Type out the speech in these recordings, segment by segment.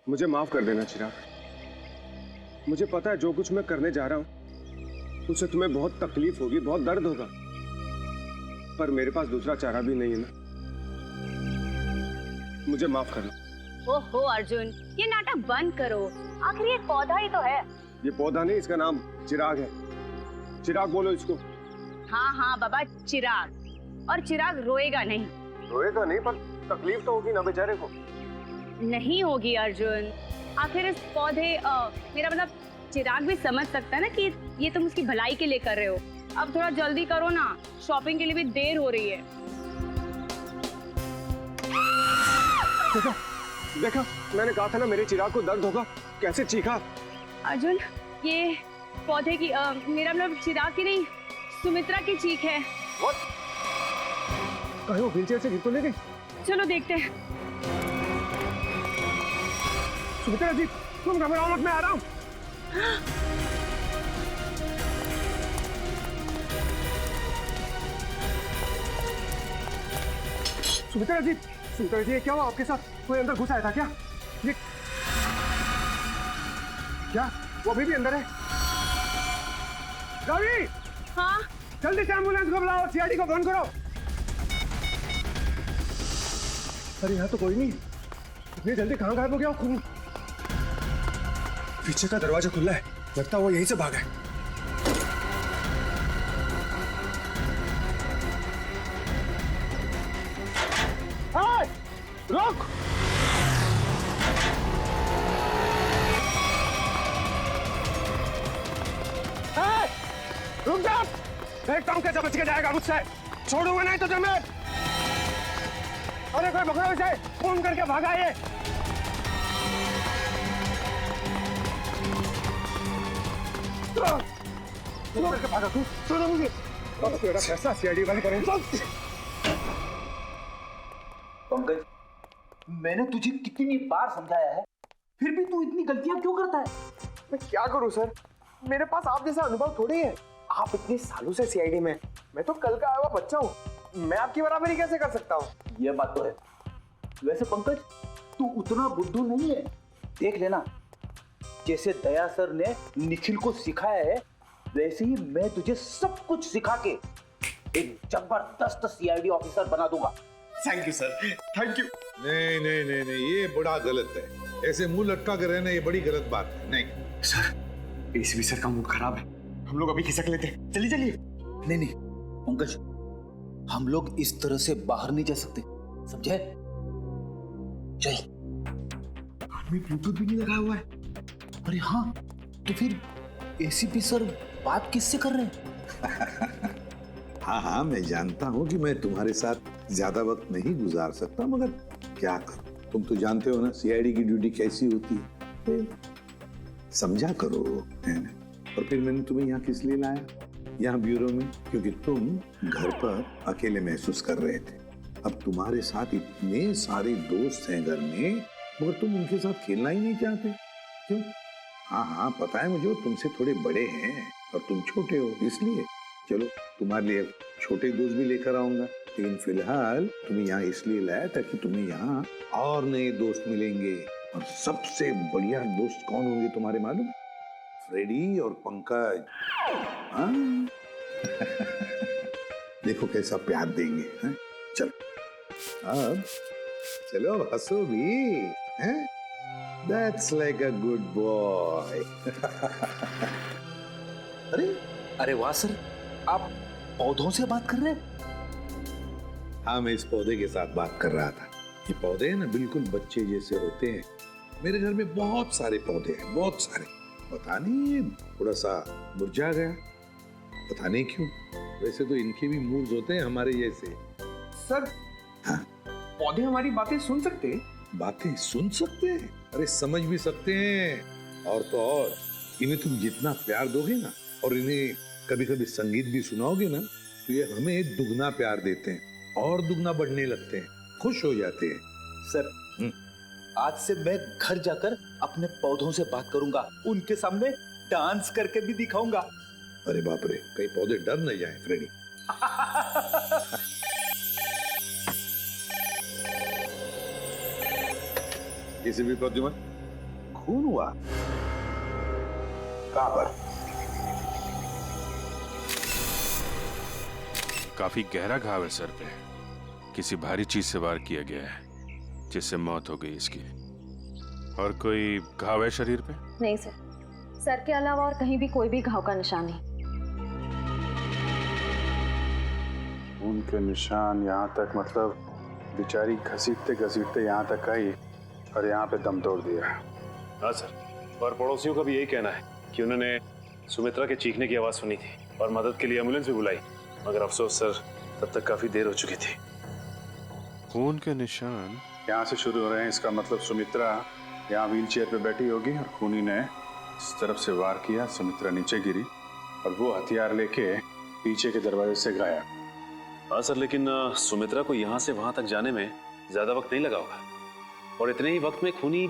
मुझे माफ कर देना चिराग। मुझे पता है जो कुछ मैं करने जा रहा हूँ उससे तुम्हें बहुत तकलीफ होगी, बहुत दर्द होगा, पर मेरे पास दूसरा चारा भी नहीं है ना। मुझे माफ करना। ओहो अर्जुन, ये नाटक बंद करो। आखिर ये पौधा ही तो है। ये पौधा नहीं, इसका नाम चिराग है। चिराग बोलो इसको। हाँ हाँ बाबा, चिराग। और चिराग रोएगा नहीं। रोएगा नहीं, पर तकलीफ तो होगी ना बेचारे को। नहीं होगी अर्जुन। आखिर इस पौधे मेरा मतलब चिराग भी समझ सकता है ना कि ये तुम उसकी भलाई के लिए कर रहे हो। अब थोड़ा जल्दी करो ना, शॉपिंग के लिए भी देर हो रही है। देखा देखा, मैंने कहा था ना मेरे चिराग को दर्द होगा। कैसे चीखा। अर्जुन, ये पौधे की मेरा मतलब चिराग की नहीं, सुमित्रा की चीख है। कहीं वो व्हीलचेयर से गिर तो नहीं गई? चलो देखते हैं। सुमित्रा जी, तुम घबराओ मत, मैं आ रहा हूँ। सुमित्रा जी, सुमित्रा जी, क्या हुआ आपके साथ? कोई अंदर घुस आया था क्या? ये क्या? वो अभी भी अंदर है? रवि! हाँ? जल्दी से एम्बुलेंस को बुलाओ, सीआईडी को फोन करो। अरे यहाँ तो कोई नहीं। इतनी जल्दी कहाँ गायब हो गया खून? पीछे का दरवाजा खुला है, लगता है वो यहीं से भागा है। रुक! रुक जा! देखता हूँ कैसे बच के जाएगा मुझसे। छोड़ूंगा नहीं तुझे मैं। अरे कोई पकड़ो इसे, फोन करके भागा ये। करके भागा तू। छोड़ो मुझे। तेरा फैसला सीआईडी वाले करेंगे। पंकज, मैंने तुझे कितनी बार समझाया है, फिर भी तू इतनी गलतियां क्यों करता है? मैं क्या करूं सर, मेरे पास आप जैसा अनुभव थोड़ी है। आप इतने सालों से सीआईडी में, मैं तो कल का आया हुआ बच्चा हूँ। मैं आपकी बराबरी कैसे कर सकता हूँ? यह बात तो है। वैसे पंकज, तू उतना बुद्धू नहीं है। देख लेना, जैसे दया सर ने निखिल को सिखाया है, वैसे ही मैं तुझे सब कुछ सिखा के एक जबरदस्त सीआईडी ऑफिसर बना दूंगा। Thank you sir, thank you. नहीं नहीं नहीं नहीं, ये बड़ा गलत है। ऐसे मुंह लटका कर रहना ये बड़ी गलत बात है। नहीं सर, एसीपी सर का मूड खराब है, हम लोग अभी खिसक लेते हैं। चलिए चलिए। नहीं नहीं पंकज, हम लोग इस तरह से बाहर नहीं जा सकते, समझे? चल। आदमी ब्लूटूथ भी नहीं लगाया हुआ है। अरे हाँ, तो फिर एसीपी सर बात किससे कर रहे हैं? हाँ हाँ, मैं जानता हूँ कि मैं तुम्हारे साथ ज्यादा वक्त नहीं गुजार सकता, मगर क्या करूं, तुम तो जानते हो ना सीआईडी की ड्यूटी कैसी होती है। समझा करो, है ना? और फिर मैंने तुम्हें यहाँ किस लिए लाया, यहाँ ब्यूरो में, क्योंकि तुम घर पर अकेले महसूस कर रहे थे। अब तुम्हारे साथ इतने सारे दोस्त हैं घर में, मगर तुम उनके साथ खेलना ही नहीं चाहते। क्यों? हाँ हाँ पता है मुझे, तुमसे थोड़े बड़े हैं और तुम छोटे हो, इसलिए। चलो तुम्हारे लिए छोटे दोस्त भी लेकर आऊंगा, लेकिन फिलहाल तुम्हें यहाँ इसलिए लाया ताकि तुम्हें यहाँ और नए दोस्त मिलेंगे। और सबसे बढ़िया दोस्त कौन होंगे तुम्हारे मालूम? फ्रेडी और पंकज। हाँ? देखो कैसा प्यार देंगे। हैं? चलो अब चलो, हंसो भी हैं? That's like a good boy. अरे वाह सर, आप पौधों से बात कर रहे हैं? हाँ, मैं इस पौधे के साथ बात कर रहा था। ये पौधे हैं ना, बिल्कुल बच्चे जैसे होते हैं। मेरे घर में बहुत सारे पौधे हैं, बहुत सारे। पता नहीं ये थोड़ा सा मुरझा गया, पता नहीं क्यों। वैसे तो इनके भी मूड्स होते हैं हमारे जैसे। सर, हाँ? पौधे हमारी बातें सुन सकते हैं? बातें सुन सकते हैं? अरे समझ भी सकते हैं। और तो और, इन्हें तुम जितना प्यार दोगे ना, और इन्हें कभी कभी संगीत भी सुनाओगे ना, तो ये हमें दुगना प्यार देते हैं और दुगना बढ़ने लगते हैं, खुश हो जाते हैं। सर, आज से मैं घर जाकर अपने पौधों से बात करूंगा, उनके सामने डांस करके भी दिखाऊंगा। अरे बाप रे, कहीं पौधे डर न जाएं फ्रेडी। किसी भी प्रद्युमन, खून हुआ। कहां पर? काफी गहरा घाव है सर पे। किसी भारी चीज से वार किया गया है जिससे मौत हो गई इसकी। और कोई घाव है शरीर पे? नहीं सर, सर के अलावा और कहीं भी कोई भी घाव का निशान नहीं। उनके निशान यहाँ तक, मतलब बेचारी घसीटते घसीटते यहाँ तक आई और यहाँ पे दम तोड़ दिया। हाँ सर, और पड़ोसियों का भी यही कहना है कि उन्होंने सुमित्रा के चीखने की आवाज़ सुनी थी और मदद के लिए एम्बुलेंस भी बुलाई, मगर अफसोस सर तब तक काफ़ी देर हो चुकी थी। खून के निशान यहाँ से शुरू हो रहे हैं, इसका मतलब सुमित्रा यहाँ व्हील चेयर पे बैठी होगी और खूनी ने इस तरफ से वार किया, सुमित्रा नीचे गिरी और वो हथियार लेके पीछे के दरवाजे से गायब। हाँ सर, लेकिन सुमित्रा को यहाँ से वहाँ तक जाने में ज़्यादा वक्त नहीं लगा होगा, और इतने ही वक्त में खूनी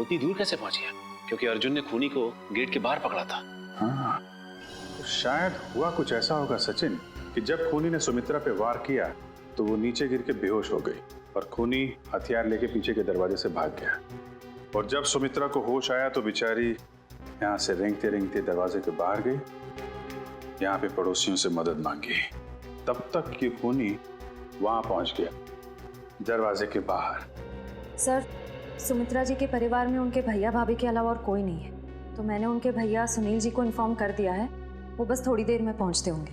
उतनी दूर कैसे पहुँच गया? क्योंकि अर्जुन ने खूनी को गेट के बाहर पकड़ा था। हाँ, तो शायद हुआ कुछ ऐसा होगा सचिन कि जब खूनी ने सुमित्रा पे वार किया तो वो नीचे गिर के बेहोश हो गई और खूनी हथियार लेके पीछे के दरवाजे से भाग गया। और जब सुमित्रा को होश आया तो बेचारी यहाँ से रेंगते रेंगते दरवाजे के बाहर गई, यहाँ पे पड़ोसियों से मदद मांगी। तब तक ये खूनी वहां पहुंच गया, दरवाजे के बाहर। सर, सुमित्रा जी के परिवार में उनके भैया भाभी के अलावा और कोई नहीं है, तो मैंने उनके भैया सुनील जी को इन्फॉर्म कर दिया है, वो बस थोड़ी देर में पहुंचते होंगे।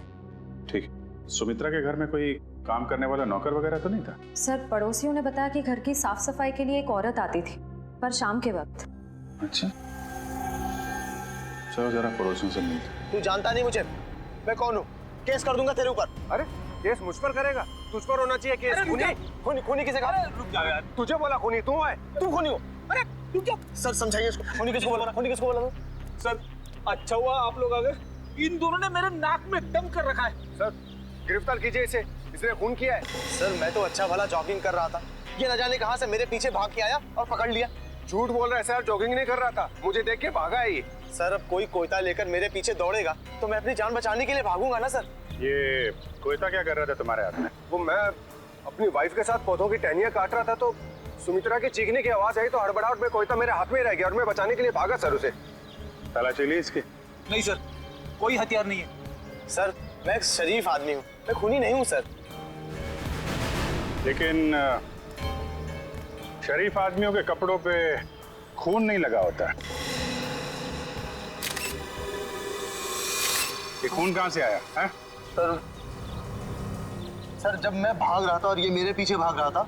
ठीक। सुमित्रा के घर में कोई काम करने वाला नौकर वगैरह तो नहीं था? सर, पड़ोसियों ने बताया कि घर की साफ सफाई के लिए एक औरत आती थी, पर शाम के वक्त। अच्छा, चलो जरा पड़ोसियों से मिलते। तू जानता नहीं मुझे, मैं कौन हूँ? केस कर दूंगा तेरे ऊपर। अरे केस मुझ पर करेगा? तुझ पर होना चाहिए केस। खूनी खूनी किसे कहा? रुक जा यार, तुझे बोला खूनी तू है। तू खूनी हो? अरे तू क्या? सर समझाइए इसको। खूनी किसको बोला? खूनी किसको बोला? सर, अच्छा हुआ आप लोग आ गए। इन दोनों ने मेरे नाक में दम कर रखा है। सर गिरफ्तार कीजिए इसे, इसने खून किया है। सर मैं तो अच्छा भला जॉगिंग कर रहा था, ये न जाने कहां से मेरे पीछे भाग के आया और पकड़ लिया। झूठ बोल रहा है सर, जॉगिंग नहीं कर रहा था, मुझे देख के भागा है ये। सर अब कोई कोयता लेकर मेरे पीछे दौड़ेगा तो मैं अपनी जान बचाने के लिए भागूंगा ना सर। ये कोयता क्या कर रहा था तुम्हारे हाथ में? वो मैं अपनी वाइफ के साथ पौधों की टहनियां काट रहा था तो सुमित्रा की चीखने की आवाज आई तो हड़बड़ाहट में कोयता मेरे हाथ में रह गया और मैं बचाने के लिए भागा सर उसे। तलाशी ली इसकी? नहीं सर, कोई हथियार नहीं है। सर मैं एक शरीफ आदमी हूँ, मैं खूनी नहीं हूँ सर। लेकिन शरीफ आदमियों के कपड़ों पे खून नहीं लगा होता। ये खून कहाँ से आया है? सर जब मैं भाग रहा था और ये मेरे पीछे भाग रहा था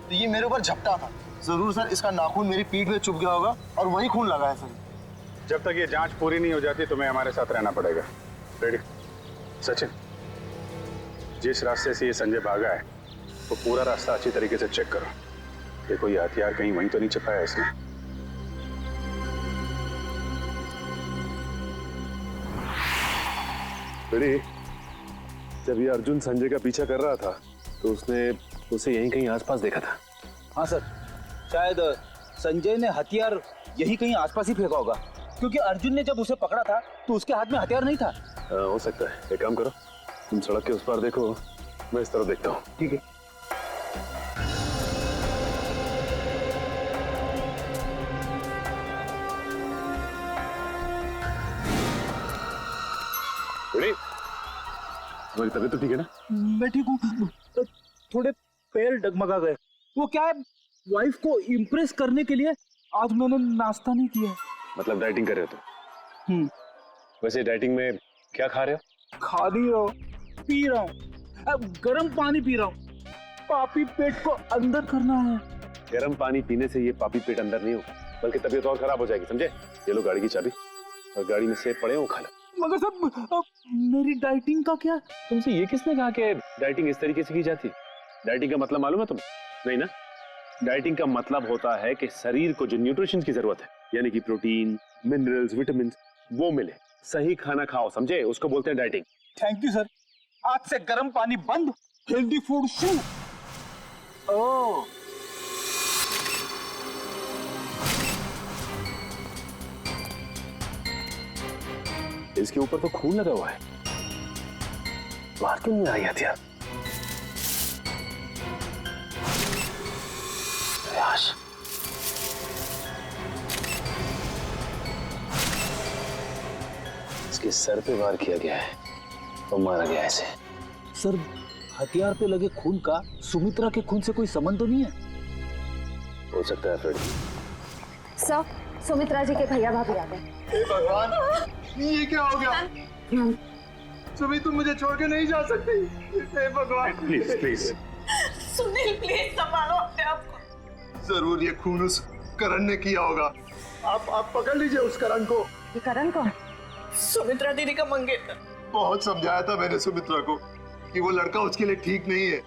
तो ये मेरे ऊपर झपटा था। जरूर सर इसका नाखून मेरी पीठ में चुभ गया होगा और वही खून लगा है सर। जब तक ये जांच पूरी नहीं हो जाती तुम्हें हमारे साथ रहना पड़ेगा। रेडी? सचिन, जिस रास्ते से ये संजय भागा है वो पूरा रास्ता अच्छी तरीके से चेक करो। देखो ये हथियार कहीं वहीं तो नहीं छिपाया इसने। रेडी? जब ये अर्जुन संजय का पीछा कर रहा था तो उसने उसे यहीं कहीं आसपास देखा था। हाँ सर, शायद संजय ने हथियार यही कहीं आसपास ही फेंका होगा, क्योंकि अर्जुन ने जब उसे पकड़ा था तो उसके हाथ में हथियार नहीं था। हो सकता है। एक काम करो, तुम सड़क के उस पार देखो, मैं इस तरफ देखता हूँ। ठीक है। रेडी? तुम्हारी तबीयत तो ठीक है ना? मैं ठीक हूँ, थोड़े पैर डगमगा गए। वो क्या है, वाइफ को इम्प्रेस करने के लिए आज मैंने नाश्ता नहीं किया। मतलब डाइटिंग कर रहे हो तुम? वैसे डाइटिंग में क्या खा रहे हो? खा नहीं रहा हूँ, पी रहा हूँ। अब गर्म पानी पी रहा हूँ, पापी पेट को अंदर करना है। गर्म पानी पीने से ये पापी पेट अंदर नहीं हो बल्कि तबीयत और खराब हो जाएगी, समझे? ये लो गाड़ी की चाबी और गाड़ी में सेब पड़े हो, खा लो। मगर सब मेरी डाइटिंग का क्या? तुमसे ये किसने कहा कि डाइटिंग इस तरीके से की जाती? डाइटिंग का मतलब मालूम है तुम्हें? नहीं ना? डाइटिंग का मतलब होता है कि शरीर को जो न्यूट्रिशन की जरूरत है, यानी कि प्रोटीन, मिनरल्स, विटामिन, वो मिले। सही खाना खाओ, समझे? उसको बोलते हैं डाइटिंग। थैंक यू सर, आज से गर्म पानी बंद, हेल्दी फूड शुरू। ओह, इसके ऊपर तो खून लगा हुआ है, बाहर क्यों नहीं आई हथियार? उसके सर पे वार किया गया है और मारा गया है इसे। सर हथियार पे लगे खून का सुमित्रा के खून से कोई संबंध तो नहीं है? हो सकता है फ्रेडी। सर, सुमित्रा जी के भैया भाभी आ गए। हे भगवान, ये क्या हो गया? सुमी तुम मुझे छोड़ के नहीं जा सकती। हे भगवान, प्लीज प्लीज। सुनील प्लीज संभालो अपने आप को। जरूर ये खून उस करण ने किया होगा। आप पकड़ लीजिए उस करण को। ये करण कौन? सुमित्रा दीदी का मंगेतर। बहुत समझाया था मैंने सुमित्रा को कि वो लड़का उसके लिए ठीक नहीं है,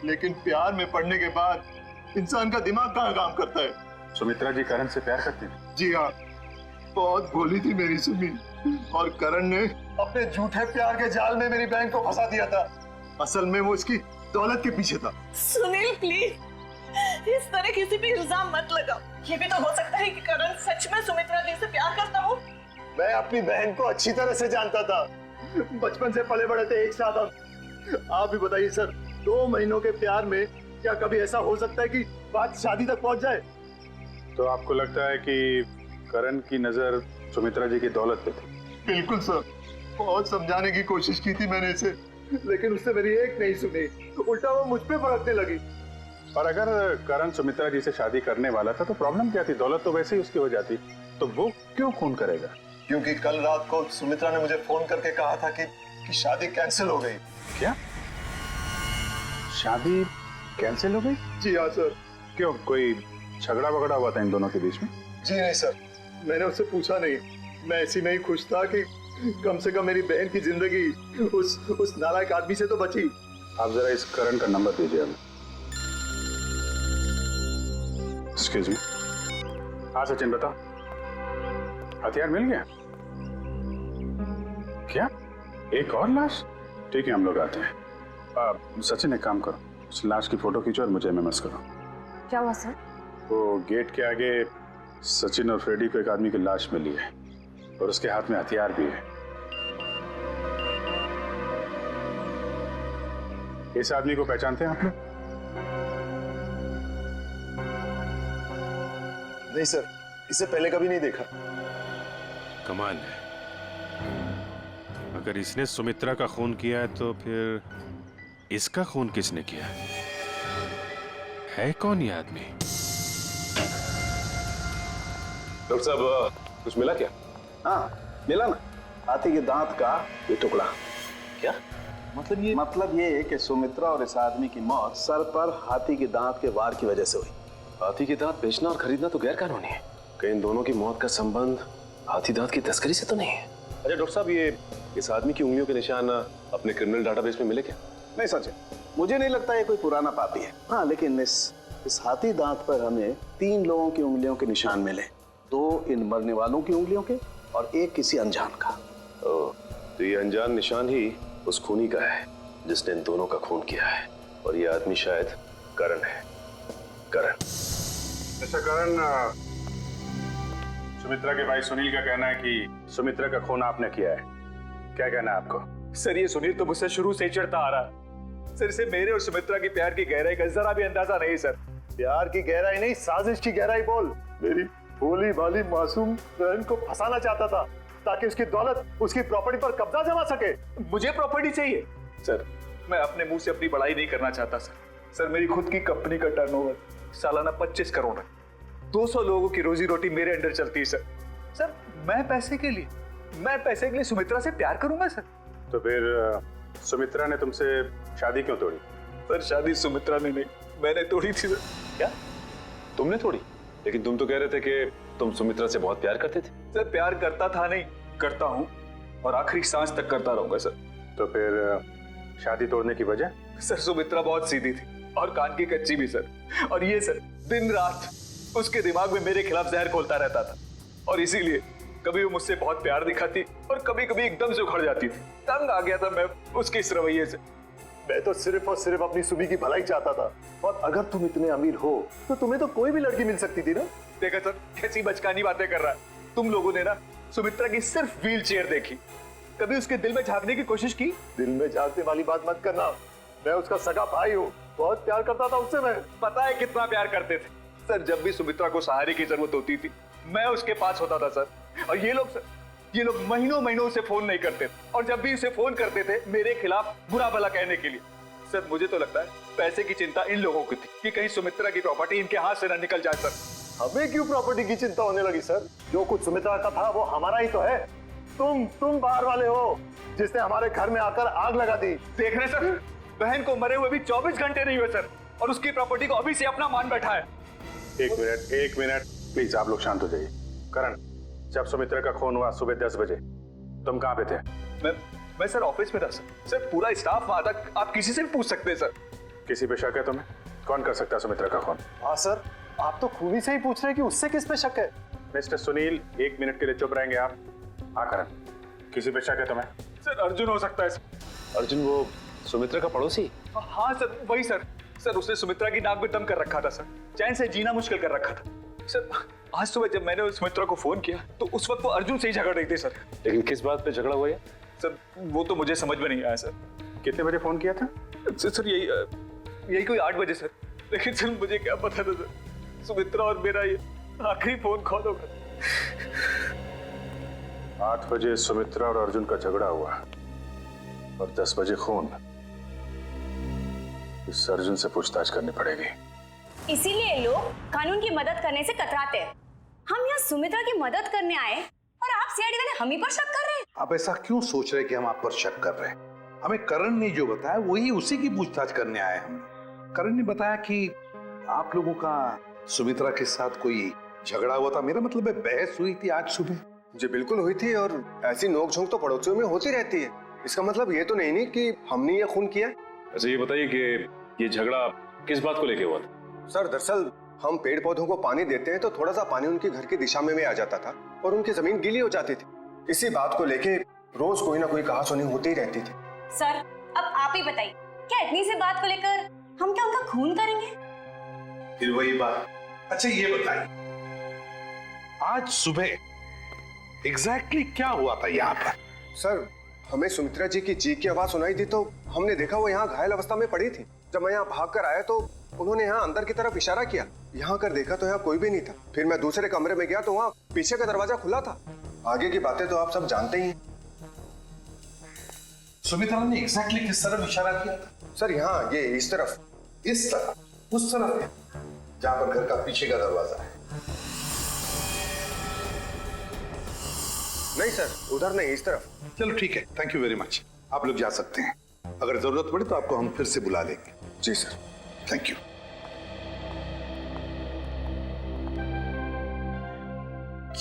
लेकिन प्यार में पड़ने के बाद इंसान का दिमाग कहाँ काम करता है। सुमित्रा जी करण से प्यार करती थी? जी हाँ, बहुत भोली थी मेरी सुमी, और करण ने अपने झूठे प्यार के जाल में मेरी बहन को फंसा दिया था। असल में वो इसकी दौलत के पीछे था। सुनील प्लीज इस तरह किसी पे इल्जाम मत लगाओ। ये भी तो हो सकता है कि करण सच में सुमित्रा दी से प्यार करता हो। मैं अपनी बहन को अच्छी तरह से जानता था, बचपन से पले बड़े थे एक साथ हम। आप भी बताइए सर, 2 महीनों के प्यार में क्या कभी ऐसा हो सकता है कि बात शादी तक पहुंच जाए? तो आपको लगता है कि करण की नजर सुमित्रा जी की दौलत पे थी? बिल्कुल सर, बहुत समझाने की कोशिश की थी मैंने इसे, लेकिन उसने मेरी एक नहीं सुनी, तो उल्टा वो मुझ पे भड़कने लगी। और अगर करण सुमित्रा जी से शादी करने वाला था तो प्रॉब्लम क्या थी? दौलत तो वैसे ही उसकी हो जाती, तो वो क्यों खून करेगा? क्योंकि कल रात को सुमित्रा ने मुझे फोन करके कहा था कि शादी कैंसिल हो गई। क्या? शादी कैंसिल हो गई? जी हाँ सर। क्यों, कोई झगड़ा वगड़ा हुआ था इन दोनों के बीच में? जी नहीं सर, मैंने उससे पूछा नहीं। मैं इसी में ही खुश था कि कम से कम मेरी बहन की जिंदगी उस नालायक आदमी से तो बची। आप जरा इस करण का नंबर दीजिए हमें। Excuse me. हाँ सचिन बताओ, हथियार मिल गया? क्या, एक और लाश? ठीक है, हम लोग आते हैं। सचिन एक काम करो, उस लाश की फोटो खींचो और मुझे एमएमएस करो। क्या हुआ सर? वो गेट के आगे सचिन और फ्रेडी को एक आदमी की लाश मिली है और उसके हाथ में हथियार भी है। इस आदमी को पहचानते हैं आप लोग? नहीं सर, इसे पहले कभी नहीं देखा। कमाल है, अगर इसने सुमित्रा का खून किया है तो फिर इसका खून किसने किया है कौन ये आदमी? डॉक्टर साहब कुछ मिला क्या? हाँ मिला ना, हाथी के दांत का ये टुकड़ा। क्या मतलब ये है कि सुमित्रा और इस आदमी की मौत सर पर हाथी के दांत के वार की वजह से हुई। हाथी के दांत बेचना और खरीदना तो गैर कानूनी है। कहीं इन दोनों की मौत का संबंध हाथी दांत की तस्करी से तो नहीं है? अच्छा डॉक्टर साहब, ये इस आदमी की उंगलियों के निशान अपने क्रिमिनल डाटाबेस में मिले क्या? नहीं सच है, मुझे नहीं लगता ये कोई पुराना पापी है। हाँ लेकिन इस हाथी दांत पर हमें 3 लोगों की उंगलियों के निशान मिले, 2 इन मरने वालों की उंगलियों के और 1 किसी अनजान का। तो ये अनजान निशान ही उस खूनी का है जिसने इन दोनों का खून किया है, और ये आदमी शायद करण है। करण। अच्छा करण, सुमित्रा के भाई सुनील का कहना है कि सुमित्रा का खून आपने किया है, क्या कहना है आपको? सर ये सुनील तो मुझसे शुरू से ही चढ़ता आ रहा है। सर इसे मेरे और सुमित्रा की प्यार की गहराई का जरा भी अंदाजा नहीं सर। प्यार की गहराई नहीं, साजिश की गहराई बोल। मेरी भोली भाली मासूम बहन को फंसाना चाहता था ताकि उसकी दौलत, उसकी प्रॉपर्टी पर कब्जा जमा सके। मुझे प्रॉपर्टी चाहिए सर, मैं अपने मुंह से अपनी बड़ाई नहीं करना चाहता सर। सर मेरी खुद की कंपनी का टर्नओवर सालाना 25 करोड़ है। 200 लोगों की रोजी रोटी मेरे अंडर चलती है सर। सर मैं पैसे के लिए सुमित्रा से प्यार करूंगा सर? तो फिर सुमित्रा ने तुमसे शादी क्यों तोड़ी? सर शादी सुमित्रा ने नहीं, मैंने तोड़ी थी सर। क्या तुमने तोड़ी? लेकिन तुम तो कह रहे थे कि तुम सुमित्रा से बहुत प्यार करते थे। सर प्यार करता था नहीं, करता हूँ और आखिरी सांस तक करता रहूंगा सर। तो फिर शादी तोड़ने की वजह? सर सुमित्रा बहुत सीधी थी और कान की कच्ची भी सर। और ये सर दिन रात उसके दिमाग में मेरे खिलाफ जहर घोलता रहता था, और इसीलिए कभी वो मुझसे बहुत प्यार दिखाती और कभी कभी एकदम से उखड़ जाती थी। तंग आ गया था मैं उसके इस रवैये से। मैं तो सिर्फ और सिर्फ अपनी सुमी की भलाई चाहता था, और अगर तुम इतने अमीर हो तो तुम्हें तो कोई भी लड़की मिल सकती थी ना। देखा सर कैसी बचकानी बातें कर रहा है। तुम लोगों ने ना सुमित्रा की सिर्फ व्हील चेयर देखी, कभी उसके दिल में झांकने की कोशिश की? दिल में झांकने वाली बात मत करना, मैं उसका सगा भाई हूँ, बहुत प्यार करता था उससे। मैं पता है कितना प्यार करते थे सर। जब भी सुमित्रा को सहारे की जरूरत होती थी मैं उसके पास होता था सर। और ये लोग सर, ये लोग महीनों महीनों से फोन नहीं करते और जब भी उसे फोन करते थे मेरे खिलाफ बुरा भला कहने के लिए। सर मुझे तो लगता है पैसे की चिंता इन लोगों की थी कि कहीं सुमित्रा की प्रॉपर्टी इनके हाथ से ना निकल जाए। सर हमें क्यों प्रॉपर्टी की चिंता होने लगी सर? जो कुछ सुमित्रा का था वो हमारा ही तो है। तुम बाहर वाले हो जिसने हमारे घर में आकर आग लगा दी। देख रहे सर, बहन को मरे हुए भी 24 घंटे नहीं हुए सर, और उसकी प्रॉपर्टी को अभी से अपना मान बैठा है। एक मिनट प्लीज, आप लोग शांत हो जाइए। करण, जब सुमित्रा का खून हुआ सुबह 10 बजे तुम कहाँ पे थे? मैं सर ऑफिस में था सर। सर पूरा स्टाफ वहां था, आप किसी से भी पूछ सकते हैं सर। किसी पे शक है तुम्हें? कौन कर सकता है सुमित्रा का खून? हाँ सर, आप तो खूनी से ही पूछ रहे हैं कि उससे किस पे शक है। मिस्टर सुनील, 1 मिनट के लिए चुप रहेंगे आप? हाँ करण, किसी पे शक है तुम्हें? सर अर्जुन हो सकता है सर। अर्जुन वो सुमित्रा का पड़ोसी? हाँ सर वही सर। सर उसने सुमित्रा की नाक में दम कर रखा था सर, चैन से जीना मुश्किल कर रखा था सर। आज सुबह जब मैंने सुमित्रा को फोन किया तो उस वक्त वो अर्जुन से ही झगड़ रही थी सर। लेकिन किस बात पे झगड़ा हुआ है सर? वो तो मुझे समझ में नहीं आया सर। कितने बजे फोन किया था? सर यही कोई 8 बजे सर। लेकिन सर मुझे क्या पता था सर, सुमित्रा और मेरा ये आखिरी फोन कॉल होगा। 8 बजे सुमित्रा और अर्जुन का झगड़ा हुआ और 10 बजे खून। इस अर्जुन से पूछताछ करनी पड़ेगी। इसीलिए लोग कानून की मदद करने से कतराते हैं। हम यहाँ सुमित्रा की मदद करने आए और आप सीआईडी वाले हम ही पर शक कर रहे हैं। आप ऐसा क्यों सोच रहे हैं कि हम आप पर शक कर रहे हैं? हमें करण ने जो बताया वही उसी की पूछताछ करने आए हम। करण ने बताया कि आप लोगों का सुमित्रा के साथ कोई झगड़ा हुआ था। मेरा मतलब है बहस हुई थी आज सुबह। जी बिल्कुल हुई थी, और ऐसी नोकझोंक तो पड़ोसियों में होती रहती है। इसका मतलब ये तो नहीं कि हमने ये खून किया। अच्छा ये बताइए कि ये झगड़ा किस बात को लेके हुआ था? सर दरअसल हम पेड़ पौधों को पानी देते हैं तो थोड़ा सा पानी उनके घर की दिशा में भी आ जाता था और उनकी जमीन गीली हो जाती थी। इसी बात को लेके रोज कोई ना कोई कहासुनी होती ही रहती थी। सर अब आप ही बताइए, क्या इतनी सी बात को लेकर हम क्या उनका खून करेंगे? फिर वही बात। अच्छा ये बताइए, आज सुबह एग्जैक्टली क्या हुआ था यहाँ पर? सर हमें सुमित्रा जी की चीख की आवाज सुनाई दी तो हमने देखा वो यहाँ घायल अवस्था में पड़ी थी। जब मैं यहाँ भाग कर आया तो उन्होंने यहाँ अंदर की तरफ इशारा किया। यहाँ कर देखा तो यहाँ कोई भी नहीं था। फिर मैं दूसरे कमरे में गया तो वहाँ पीछे का दरवाजा खुला था। आगे की बातें तो आप सब जानते ही हैं। सुमित्रा ने एग्जैक्टली किस तरफ इशारा किया था? सर यहाँ ये इस तरफ। इस तरफ? उस तरफ है जहां पर घर का पीछे का दरवाजा है? नहीं सर, उधर नहीं, इस तरफ। चलो ठीक है, थैंक यू वेरी मच। आप लोग जा सकते हैं। अगर जरूरत पड़े तो आपको हम फिर से बुला लेंगे। जी सर। Thank you.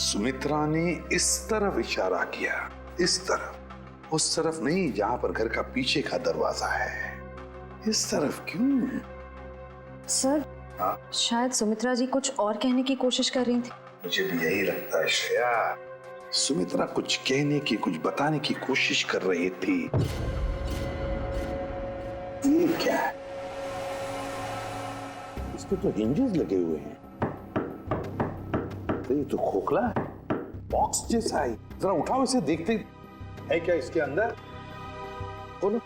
सुमित्रा ने इस तरफ इशारा किया, इस तरफ, उस तरफ नहीं जहां पर घर का पीछे का दरवाजा है। इस तरफ क्यों? सर शायद सुमित्रा जी कुछ और कहने की कोशिश कर रही थी। मुझे भी यही लगता है श्रेया। सुमित्रा कुछ कहने की, कुछ बताने की कोशिश कर रही थी। ये क्या है? इस पे तो हिंजेस लगे हुए हैं। तो ये तो खोखला है, बॉक्स जैसा है। जरा उठाओ इसे, देखते है क्या इसके अंदर। बोलो।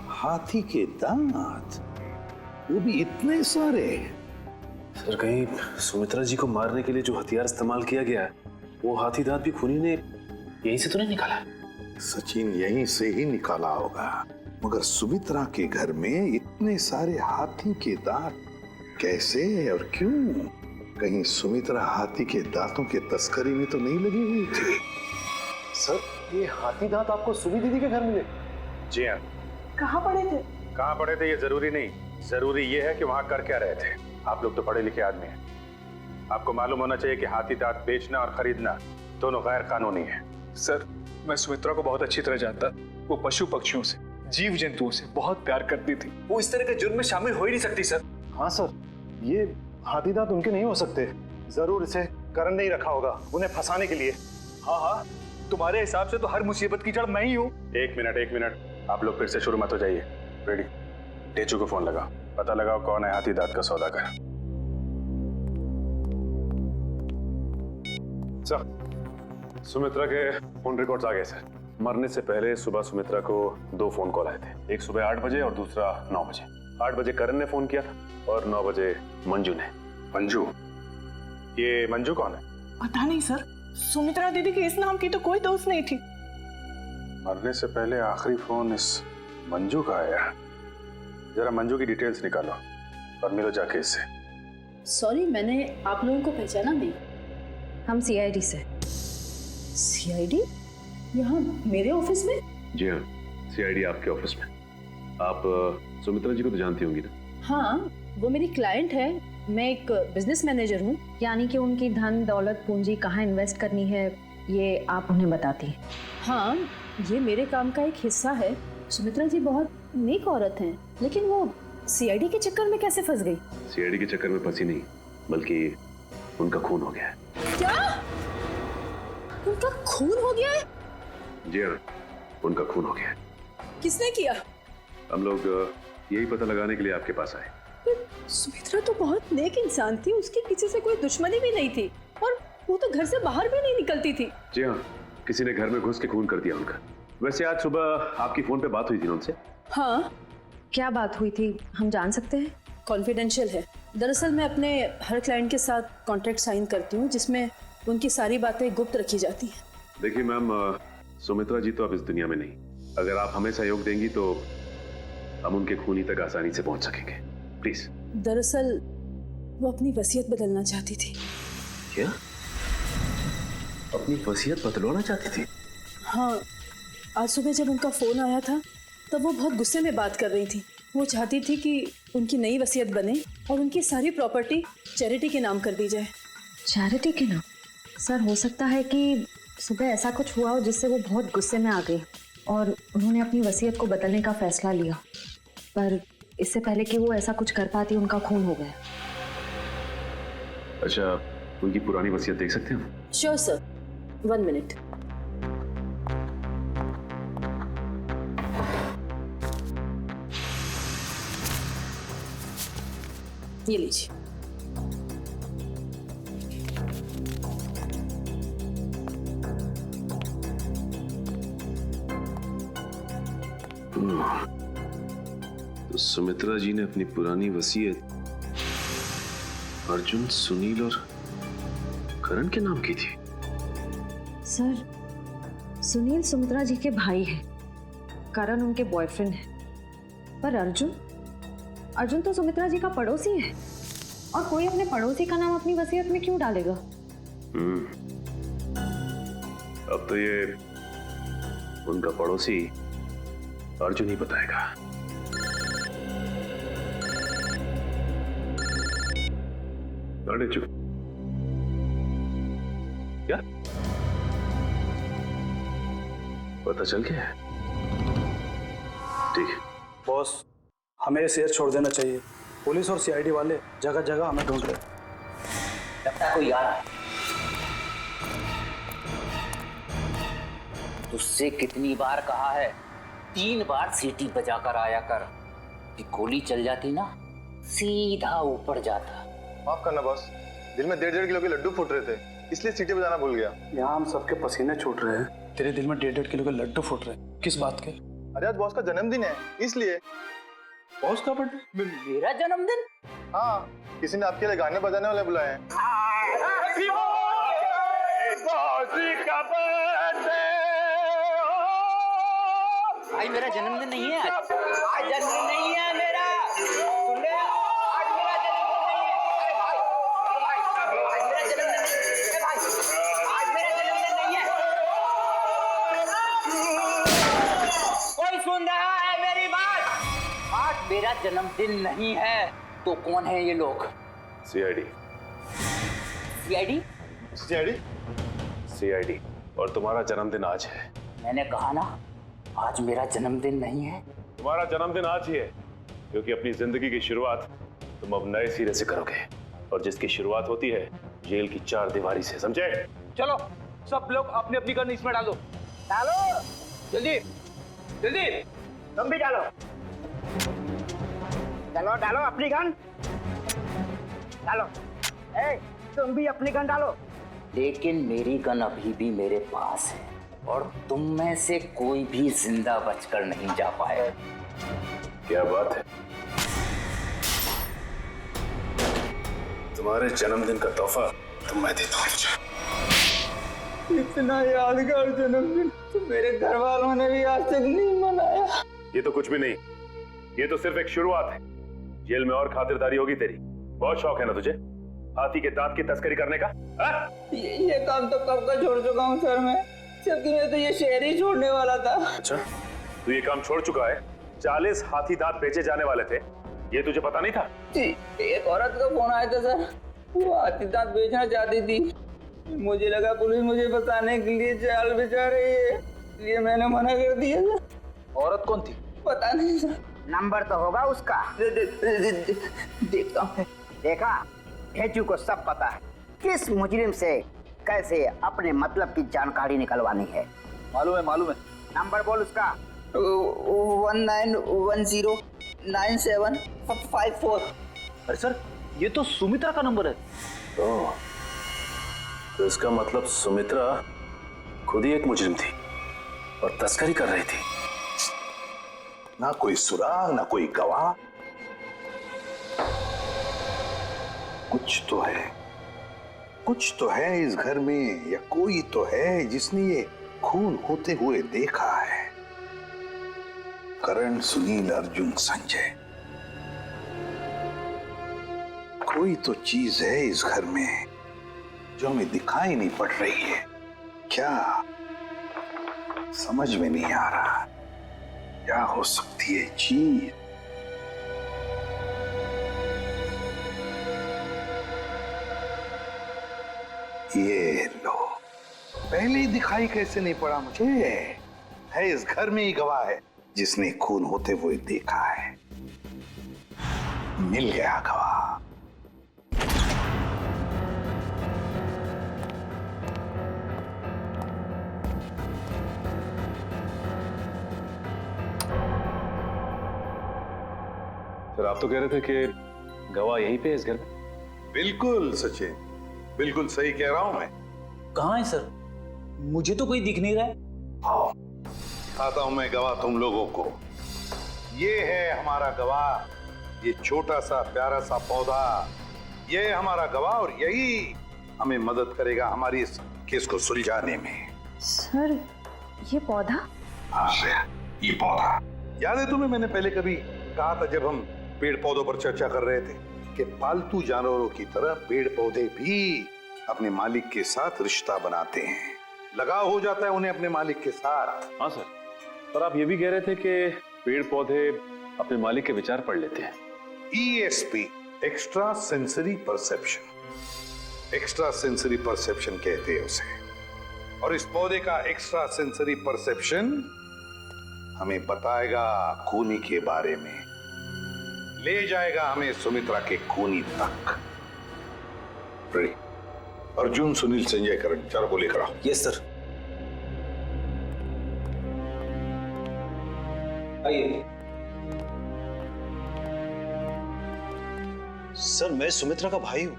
हाथी के दांत, वो भी इतने सारे। सर कहीं सुमित्रा जी को मारने के लिए जो हथियार इस्तेमाल किया गया है वो हाथी दांत भी खूनी ने यहीं से तो नहीं निकाला? सचिन यहीं से ही निकाला होगा, मगर सुमित्रा के घर में इतने सारे हाथी के दांत कैसे और क्यों? कहीं सुमित्रा हाथी के दांतों के तस्करी में तो नहीं लगी हुई थी? सर ये हाथी दांत आपको सुमी दीदी के घर मिले? जी हाँ। कहाँ पड़े थे? कहाँ पड़े थे ये जरूरी नहीं, जरूरी ये है कि वहां कर क्या रहे थे। आप लोग तो पढ़े लिखे आदमी हैं, आपको मालूम होना चाहिए कि हाथी दांत बेचना और खरीदना दोनों गैर कानूनी है। सर मैं सुमित्रा को बहुत अच्छी तरह जानता। वो पशु पक्षियों से, जीव जंतुओं से बहुत प्यार करती थी। वो इस तरह के जुर्म में शामिल हो ही नहीं सकती सर। हाँ सर, ये हाथी दांत उनके नहीं हो सकते। जरूर इसे करण ने ही रखा होगा उन्हें फंसाने के लिए। हाँ हाँ, तुम्हारे हिसाब से तो हर मुसीबत की जड़ मैं ही हूँ। एक मिनट, आप लोग फिर से शुरू मत हो जाइए। रेडी, टेचू को फोन लगाओ, पता लगाओ कौन है हाथी दांत का सौदागर। सर सुमित्रा के फोन रिकॉर्ड्स आ गए सर। मरने से पहले सुबह सुमित्रा को 2 फोन कॉल आए थे, एक सुबह 8 बजे और दूसरा 9 बजे। 8 बजे करण ने फोन किया था और 9 बजे मंजू ने। मंजू? ये मंजू कौन है? पता नहीं सर, सुमित्रा दीदी के इस नाम की तो कोई दोस्त नहीं थी। मरने से पहले आखिरी फोन इस मंजू का आया। जरा मंजू की डिटेल्स निकालो और मिलो जाके इससे। सॉरी, मैंने आप लोगों को पहचाना नहीं। हम सीआईडी से। सीआईडी? यहाँ मेरे ऑफिस में? जी हाँ, सीआईडी आपके ऑफिस में। आप सुमित्रा जी को तो जानती होंगी ना? हाँ, वो मेरी क्लाइंट है। मैं एक बिजनेस मैनेजर हूँ। यानी कि उनकी धन दौलत पूंजी कहाँ इन्वेस्ट करनी है ये आप उन्हें बताती हैं? हाँ, ये मेरे काम का एक हिस्सा है। सुमित्रा जी बहुत नेक औरत हैं, लेकिन वो सीआईडी के चक्कर में कैसे फंस गई? सीआईडी के चक्कर में फंसी नहीं, बल्कि उनका खून हो गया है। क्या? उनका खून हो गया है? जी हाँ, उनका खून हो गया है। किसने किया? हम लोग यही पता लगाने के लिए आपके पास आए। सुमित्रा तो बहुत नेक इंसान थी, उसकी किसी से कोई दुश्मनी भी नहीं थी और वो तो घर से बाहर भी नहीं निकलती थी। जी हाँ, किसी ने घर में घुस के खून कर दिया उनका। वैसे आज सुबह आपकी फोन पे बात हुई थी ना उनसे? हाँ। क्या बात हुई थी, हम जान सकते हैं? कॉन्फिडेंशियल है। दरअसल मैं अपने हर क्लाइंट के साथ कॉन्ट्रैक्ट साइन करती हूँ जिसमें उनकी सारी बातें गुप्त रखी जाती हैं। देखिए मैम, सुमित्रा जी तो अब इस दुनिया में नहीं। अगर आप हमें सहयोग देंगी तो हम उनके खूनी तक आसानी से पहुंच सकेंगे। प्लीज। दरअसल वो अपनी वसीयत बदलना चाहती थी। क्या? अपनी वसीयत बदलवाना चाहती थी? हाँ, आज सुबह जब उनका फोन आया था तब वो बहुत गुस्से में बात कर रही थी। वो चाहती थी कि उनकी नई वसीयत बने और उनकी सारी प्रॉपर्टी चैरिटी के नाम कर दी जाए। चैरिटी के नाम? सर, हो सकता है कि सुबह ऐसा कुछ हुआ हो जिससे वो बहुत गुस्से में आ गई और उन्होंने अपनी वसीयत को बदलने का फैसला लिया, पर इससे पहले कि वो ऐसा कुछ कर पाती उनका खून हो गया। अच्छा, उनकी पुरानी वसीयत देख सकते हैं हम? Sure sir, 1 minute. ये लीजिए। तो सुमित्रा जी ने अपनी पुरानी वसीयत अर्जुन, सुनील और करण के नाम की थी। सर, सुनील सुमित्रा जी के भाई हैं, करण उनके बॉयफ्रेंड है, पर अर्जुन तो सुमित्रा जी का पड़ोसी है और कोई अपने पड़ोसी का नाम अपनी वसीयत में क्यों डालेगा? अब तो ये उनका पड़ोसी अर्जुन ही बताएगा। अरे चुप। क्या पता चल गया है? ठीक है बॉस, हमें ये शहर छोड़ देना चाहिए। पुलिस और सीआईडी वाले जगह जगह हमें ढूंढ रहे। लगता है कोई आ रहा है। तुझसे कितनी बार कहा है, 3 बार सीटी बजाकर आया कर। कि गोली चल जाती ना, सीधा ऊपर जाता। माफ करना बॉस, दिल में 1.5 किलो के लड्डू फूट रहे थे, इसलिए सीटी बजाना भूल गया। यहाँ हम सबके पसीने छूट रहे हैं, तेरे दिल में 1.5 किलो के लड्डू फूट रहे हैं। किस बात के? अरे आज बॉस का जन्मदिन है, इसलिए। बॉस का बर्थडे? मेरा जन्मदिन? हाँ, किसी ने आपके लिए गाने बजाने वाले बुलाए हैं। भाई मेरा जन्मदिन नहीं है आज जन्मदिन नहीं है मेरा। सुन ले, आज मेरा जन्मदिन नहीं है। अरे भाई, आज मेरा जन्मदिन नहीं है। भाई, आज मेरा जन्मदिन नहीं है। कोई सुन रहा है मेरी बात? आज मेरा जन्मदिन नहीं है। तो कौन है ये लोग? सीआईडी। सीआईडी? सीआईडी? सीआईडी। और तुम्हारा जन्मदिन आज है। मैंने कहा ना, आज मेरा जन्मदिन नहीं है। तुम्हारा जन्मदिन आज ही है, क्योंकि अपनी जिंदगी की शुरुआत तुम अब नए सिरे से करोगे, और जिसकी शुरुआत होती है जेल की 4 दीवारी से, समझे? चलो सब लोग अपनी अपनी गन इसमें डालो। डालो जल्दी जल्दी, तुम भी डालो। चलो डालो अपनी गन, डालो। ए, तुम भी अपनी गन डालो। लेकिन मेरी गन अभी भी मेरे पास है और तुम में से कोई भी जिंदा बचकर नहीं जा पाए। क्या बात है? तुम्हारे जन्मदिन का तोहफा तो मैं देता हूँ तुझे। इतना यादगार जन्मदिन तो मेरे घर वालों ने भी आज तक नहीं मनाया। ये तो कुछ भी नहीं, ये तो सिर्फ एक शुरुआत है। जेल में और खातिरदारी होगी तेरी। बहुत शौक है ना तुझे हाथी के दांत की तस्करी करने का? ये काम तो कब का छोड़ चुका हूँ सर मैं, जबकि मैं तो ये शहर ही छोड़ने वाला था। अच्छा, तू ये काम छोड़ चुका है? 40 हाथी दांत बेचे जाने वाले थे, ये तुझे पता नहीं था? जी, एक औरत का फोन आया था सर, वो हाथी दांत बेचना चाहती थी। मुझे लगा पुलिस मुझे बताने के लिए जाल बिछा रही है, इसलिए मैंने मना कर दिया सर। औरत कौन थी? पता नहीं सर। नंबर तो होगा उसका। देखता हूँ। देखा, भेजू को सब पता है किस मुजरिम से कैसे अपने मतलब की जानकारी निकलवानी है। मालूम है, मालूम है। नंबर बोल उसका। 19109754। अरे सर, ये तो सुमित्रा का नंबर है। तो इसका मतलब सुमित्रा खुद ही एक मुजरिम थी और तस्करी कर रही थी। ना कोई सुराग, ना कोई गवाह। कुछ तो है, कुछ तो है इस घर में, या कोई तो है जिसने ये खून होते हुए देखा है। करण, सुनील, अर्जुन, संजय, कोई तो चीज है इस घर में जो हमें दिखाई नहीं पड़ रही है। क्या समझ में नहीं आ रहा, क्या हो सकती है चीज? ये लो, पहले ही दिखाई कैसे नहीं पड़ा मुझे? है इस घर में ही गवाह है जिसने खून होते हुए देखा है। मिल गया गवाह। सर, आप तो कह रहे थे कि गवाह यहीं पे है इस घर में। बिल्कुल सचिन, बिल्कुल सही कह रहा हूं मैं। कहाँ है सर? मुझे तो कोई दिख नहीं रहा है। हाँ, दिखाता हूं मैं गवाह तुम लोगों को। ये है हमारा गवाह, ये छोटा सा प्यारा सा पौधा, ये है हमारा गवाह और यही हमें मदद करेगा हमारी इस केस को सुलझाने में। सर, ये पौधा? हाँ, ये पौधा याद है तुम्हें? मैंने पहले कभी कहा था जब हम पेड़ पौधों पर चर्चा कर रहे थे कि पालतू जानवरों की तरह पेड़ पौधे भी अपने मालिक के साथ रिश्ता बनाते हैं, लगाव हो जाता है उन्हें अपने मालिक के साथ। हाँ सर, पर आप ये भी कह रहे थे कि पेड़ पौधे अपने मालिक के विचार पढ़ लेते हैं। ESP, extra sensory perception, extra sensory perception कहते हैं उसे। और इस पौधे का एक्स्ट्रा सेंसरी परसेप्शन हमें बताएगा खूनी के बारे में, ले जाएगा हमें सुमित्रा के खूनी तक। रेडी? अर्जुन, सुनील, संजय, करण, चारों को लेकर आओ। Yes sir. आइए। सर, मैं सुमित्रा का भाई हूं,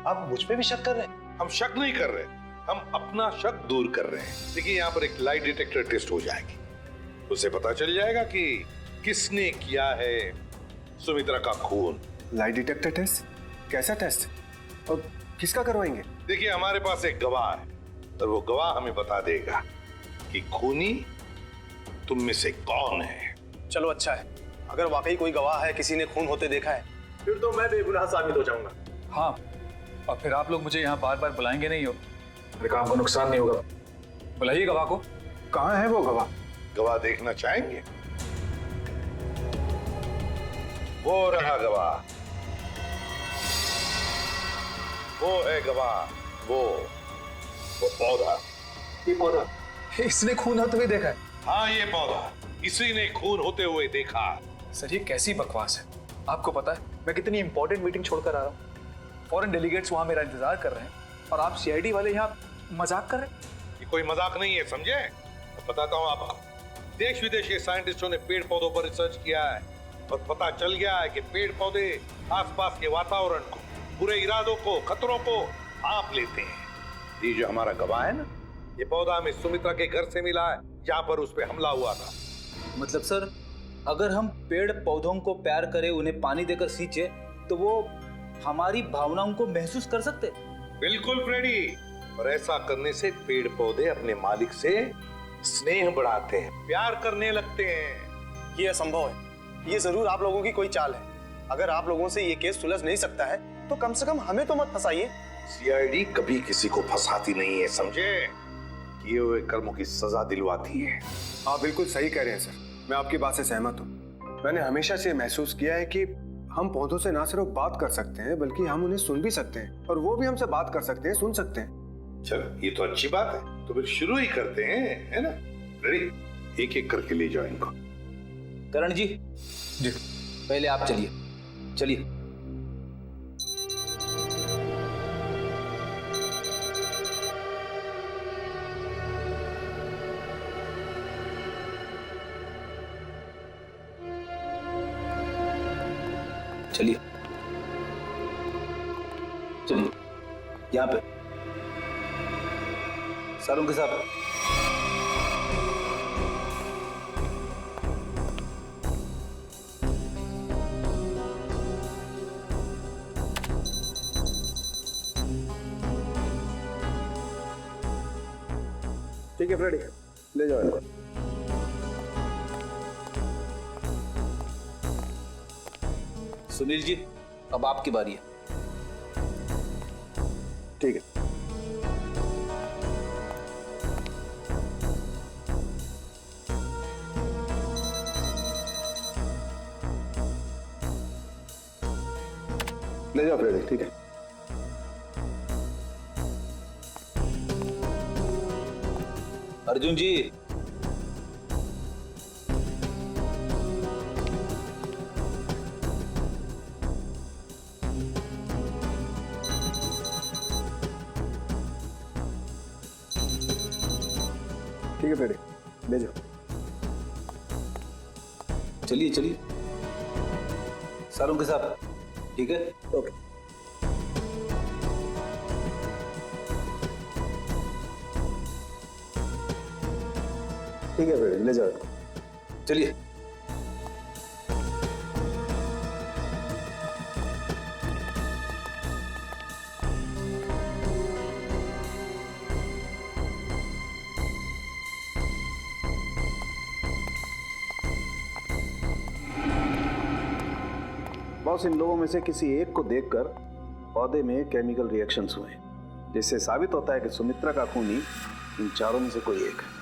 आप मुझ पे भी शक कर रहे हैं? हम शक नहीं कर रहे, हम अपना शक दूर कर रहे हैं। देखिए, यहाँ पर एक लाई डिटेक्टर टेस्ट हो जाएगी, उसे पता चल जाएगा कि किसने किया है सुमित्रा का खून। Lie detector test? कैसा टेस्ट और किसका करवाएंगे? देखिए, हमारे पास एक गवाह है और वो गवाह हमें बता देगा कि खूनी तुम में से कौन है। चलो अच्छा है, अगर वाकई कोई गवाह है, किसी ने खून होते देखा है, फिर तो मैं बेगुनाह साबित हो जाऊंगा। हाँ, और फिर आप लोग मुझे यहाँ बार बार बुलाएंगे नहीं हो, मेरे काम को नुकसान नहीं होगा। बुलाइए गवाह को। कहाँ है वो गवाह? गवाह देखना चाहेंगे? वो रहा गवाह, वो है गवाह, वो पौधा। ये पौधा, इसने खून होते हुए देखा है? हाँ, ये पौधा इसी ने खून होते हुए देखा। सर, ये कैसी बकवास है? आपको पता है मैं कितनी इंपॉर्टेंट मीटिंग छोड़कर आ रहा हूँ, फॉरेन डेलीगेट्स वहां मेरा इंतजार कर रहे हैं और आप CID वाले यहाँ मजाक कर रहे हैं? ये कोई मजाक नहीं है, समझे? बताता हूँ आपको। देश विदेश के साइंटिस्टों ने पेड़ पौधों पर रिसर्च किया है और पता चल गया है कि पेड़ पौधे आसपास के वातावरण को, बुरे इरादों को, खतरों को भांप लेते हैं। ये जो हमारा गवाह है ना, ये पौधा हमें सुमित्रा के घर से मिला है जहाँ पर उस पर हमला हुआ था। मतलब सर, अगर हम पेड़ पौधों को प्यार करें, उन्हें पानी देकर सींचे, तो वो हमारी भावनाओं को महसूस कर सकते। बिल्कुल फ्रेडी, और ऐसा करने से पेड़ पौधे अपने मालिक से स्नेह बढ़ाते हैं, प्यार करने लगते हैं। ये असंभव है। ये जरूर आप लोगों की कोई चाल है। अगर आप लोगों से ये केस सुलझ नहीं सकता है तो कम से कम हमें तो मत फंसाइए। सीआईडी कभी किसी को फंसाती नहीं है, समझे? किए हुए कर्मों की सजा दिलवाती है। आप बिल्कुल सही कह रहे हैं सर, मैं आपकी बात से सहमत हूँ। मैंने हमेशा से महसूस किया है कि हम पौधों से ना सिर्फ बात कर सकते हैं बल्कि हम उन्हें सुन भी सकते हैं, और वो भी हमसे बात कर सकते हैं, सुन सकते हैं। चलो ये तो अच्छी बात है, तो फिर शुरू ही करते हैं, है ना? रेडी? एक एक करके ले जाओ इनको। करण जी, पहले आप चलिए। चलिए। चलिए चलिए, यहाँ पे सारों के साथ। ठीक है फ्रेडी, ले जाओ इनको। सुनील जी, अब आपकी बारी है। ठीक है। ले जाओ फ्रेडी, ठीक है। अर्जुन जी, ठीक है फ्रेडी, ले जाओ। चलिए चलिए, सारों के साथ। ठीक है, ओके। ठीक है फ्रेडी, ले जाओ। चलिए। बॉस, इन लोगों में से किसी एक को देखकर पौधे में केमिकल रिएक्शंस हुए, जिससे साबित होता है कि सुमित्रा का खूनी इन चारों में से कोई एक है।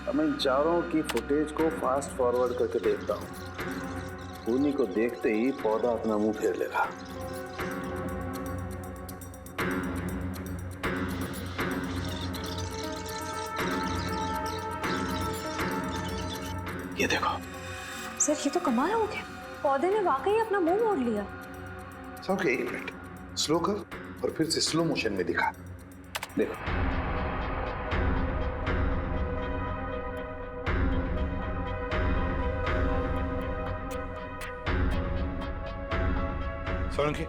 अब मैं इन चारों की फुटेज को फास्ट फॉरवर्ड करके देखता हूँ। खूनी को देखते ही पौधा अपना मुंह फेर लेगा। ये देखो सर, ये तो कमाल हो गया, पौधे ने वाकई अपना मुंह मोड़ लिया। ओके, एक मिनट स्लो कर और फिर से स्लो मोशन में दिखा। देखो, सोलंकी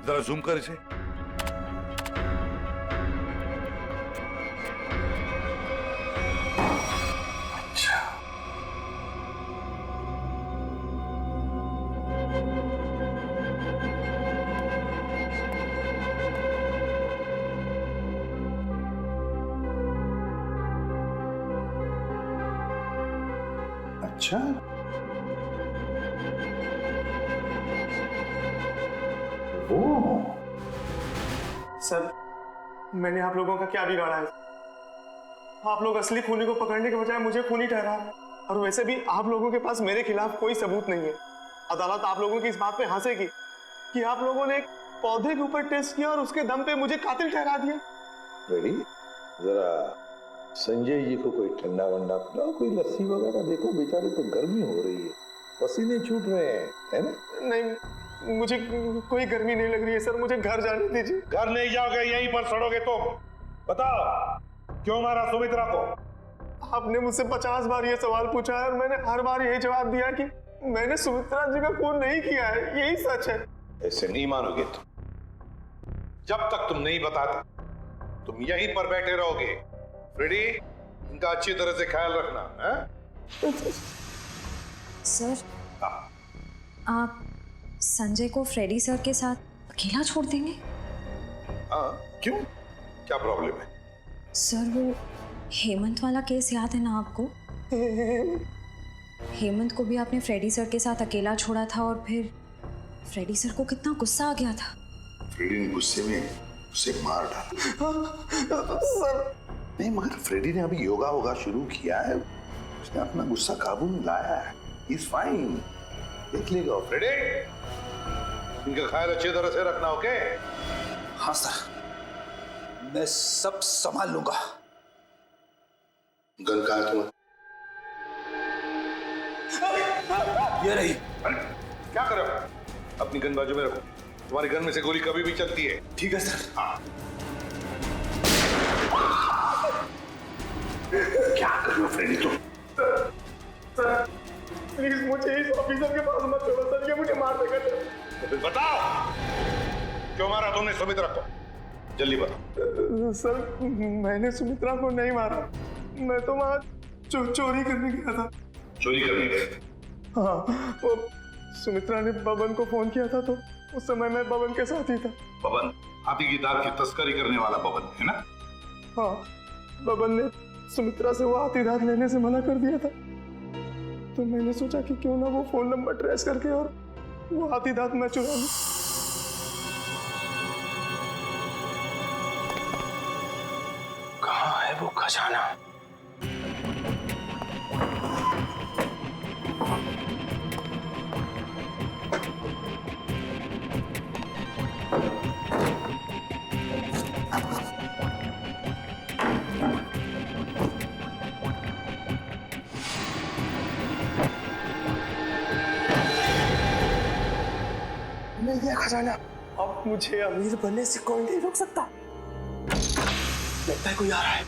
जरा जूम कर इसे। अच्छा, अच्छा, सर, मैंने आप लोगों का क्या बिगाड़ा है? आप लोग असली खूनी को पकड़ने के बजाय मुझे खूनी ठहरा रहे हैं। और वैसे भी आप लोगों के पास मेरे खिलाफ कोई सबूत नहीं है। अदालत आप लोगों की इस बात पे हंसेगी कि आप लोगों ने एक पौधे के ऊपर टेस्ट किया और उसके दम पे मुझे कातिल ठहरा दिया। रेडी? जरा संजय जी को कोई ठंडा वंडा पिलाओ, कोई लस्सी वगैरह। देखो बेचारे तो गर्मी हो रही है, पसीने छूट रहे हैं, है ना? नहीं, मुझे कोई गर्मी नहीं लग रही है सर, मुझे घर जाने दीजिए। घर नहीं जाओगे, यहीं पर सड़ोगे तुम। बताओ क्यों मारा सुमित्रा को? आपने मुझसे 50 बार ये सवाल पूछा है और मैंने हर बार यही जवाब दिया कि मैंने सुमित्रा जी का खून नहीं किया है, यही सच है। ऐसे नहीं मानोगे तुम। जब तक तुम नहीं बताते तुम यहीं पर बैठे रहोगे। फ्रेडी, इनका अच्छी तरह से ख्याल रखना है? सर, आप संजय को फ्रेडी सर के साथ अकेला छोड़ देंगे? हाँ, क्यों? क्या प्रॉब्लम है? सर वो हेमंत वाला केस याद है ना आपको? हेमंत को भी आपने फ्रेडी सर के साथ अकेला छोड़ा था और फिर फ्रेडी सर को कितना गुस्सा आ गया था। फ्रेडी ने गुस्से में उसे मार डाला। नहीं, मगर फ्रेडी ने अभी योगा वोगा शुरू किया है, उसने अपना गुस्सा काबू में लाया है। He's fine. देख लेगा फ्रेडी। इनका ख्याल अच्छी तरह से रखना, ओके? हाँ सर, मैं सब संभाल लूंगा। गन कहाँ है तुम्हारी? ये रही। अरे, क्या कर रहे हो? अपनी गन बाजू में रखो, तुम्हारी गन में से गोली कभी भी चलती है। ठीक है सर। हाँ। क्या कर रहे हो फ्रेडी तुम? प्लीज मुझे इस ऑफिसर के पास मत छोड़ो सर, ये मुझे मार देगा। तो फिर बताओ, क्यों मारा तुमने सुमित्रा को? जल्दी बताओ। सर मैंने सुमित्रा को नहीं मारा, मैं तो वहाँ चोरी करने गया था। चोरी करने गए? हाँ, वो सुमित्रा ने बबन को फोन किया था तो उस समय मैं बबन के साथ ही था। बबन हाथी की दाल की तस्करी करने वाला बबन है ना? हाँ, बबन ने सुमित्रा से वो हाथी दांत लेने से मना कर दिया था, तो मैंने सोचा कि क्यों ना वो फोन नंबर ट्रेस करके और वो हाथी दांत मैं चुरा लूं। कहाँ है वो खजाना? मिल गया खजाना। अब मुझे अमीर बनने से कोई नहीं रोक सकता। लगता है कोई आ रहा है।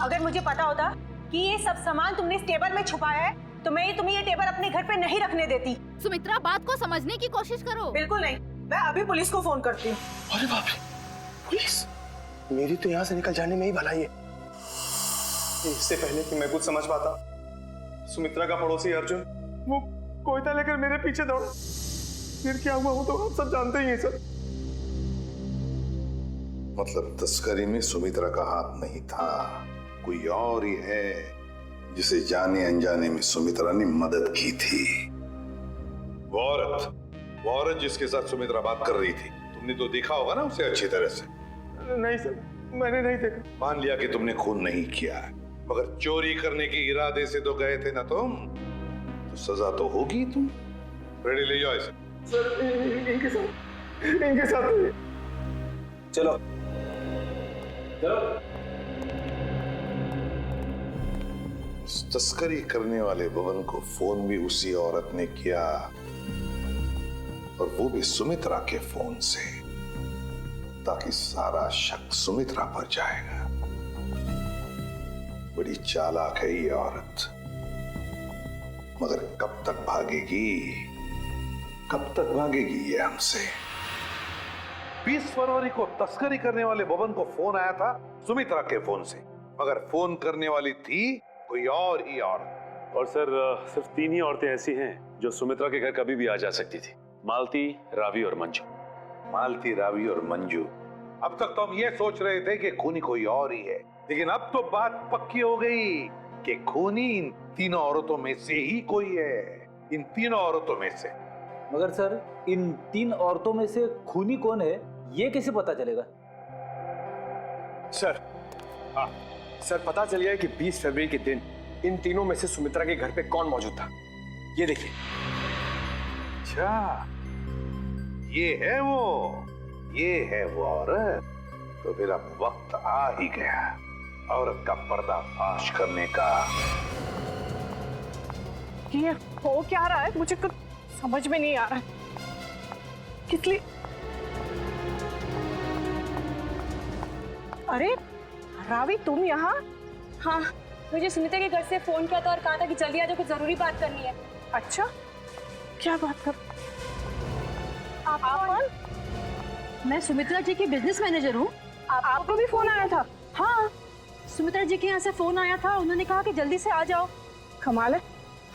अगर मुझे पता होता कि ये सब सामान तुमने इस टेबल में छुपाया है तो मैं तुम्हें ये टेबल अपने घर पे नहीं रखने देती। सुमित्रा, बात को समझने की कोशिश करो। बिल्कुल नहीं, मैं अभी पुलिस को फोन करती हूँ। अरे बाप रे, पुलिस? मेरी तो यहाँ से निकल जाने में ही भलाई है। इससे पहले कि मैं कुछ समझ पाता, सुमित्रा का पड़ोसी अर्जुन वो कोयता लेकर मेरे पीछे दौड़ा। फिर क्या हुआ वो तो आप सब जानते ही हैं सर। मतलब तस्करी में सुमित्रा का हाथ नहीं था, कोई और ही है जिसे जाने अनजाने में सुमित्रा ने मदद की थी। वो औरत जिसके साथ सुमित्रा बात कर रही थी, तुमने तो देखा होगा ना उसे अच्छी तरह से? नहीं सर, मैंने नहीं देखा। मान लिया कि तुमने खून नहीं किया, मगर चोरी करने के इरादे से तो गए थे ना तुम, तो सजा तो होगी। तुम रेडी ले जाओ इसे। सर इनके साथ चलो चलो। तस्करी करने वाले बबन को फोन भी उसी औरत ने किया, और वो भी सुमित्रा के फोन से, ताकि सारा शक सुमित्रा पर जाएगा। बड़ी चालाक है ये औरत, मगर कब तक भागेगी ये हमसे। 20 फरवरी को तस्करी करने वाले बबन को फोन आया था सुमित्रा के फोन से, मगर फोन करने वाली थी कोई और ही औरत। और सर सिर्फ 3 ही औरतें ऐसी हैं जो सुमित्रा के घर कभी भी आ जा सकती थी, मालती, रावी और मंजू। मालती, रावी और मंजू। अब तक तो हम ये सोच रहे थे कि खूनी कोई और ही है, लेकिन अब तो बात पक्की हो गई कि खूनी इन तीनों औरतों में से ही कोई है, इन तीनों औरतों में से। मगर सर इन 3 औरतों में से खूनी कौन है ये कैसे पता चलेगा? सर, हाँ सर, पता चल गया कि 20 फरवरी के दिन इन तीनों में से सुमित्रा के घर पे कौन मौजूद था। ये देखिए। अच्छा, ये है वो औरत। तो फिर अब वक्त आ ही गया औरत का पर्दाफाश करने का। ये हो क्या रहा है, मुझे कुछ समझ में नहीं आ रहा है। किस लिए? अरे रावी, तुम यहाँ? हाँ, मुझे सुमित्रा के घर से फोन किया था और कहा था कि जल्दी आ जाओ, कुछ जरूरी बात करनी है। अच्छा, क्या बात कर? आप कौन? मैं सुमित्रा जी की बिजनेस मैनेजर हूँ। आपको भी फोन आया था? हाँ, सुमित्रा जी के यहाँ से फोन आया था, उन्होंने कहा कि जल्दी से आ जाओ। कमाल है,